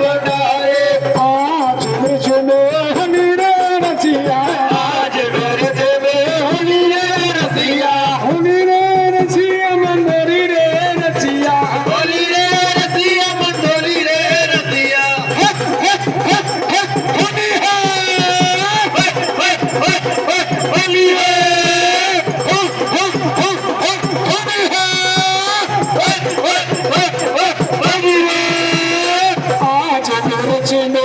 बनाए आज ब्रज में हनी रे रसिया आज ब्रज में हनी रे रसिया हनी रे रसिया मंदोरी रे रसिया होली रे रसिया मंडोली रे रसिया हनी है होली है आज ब्रज में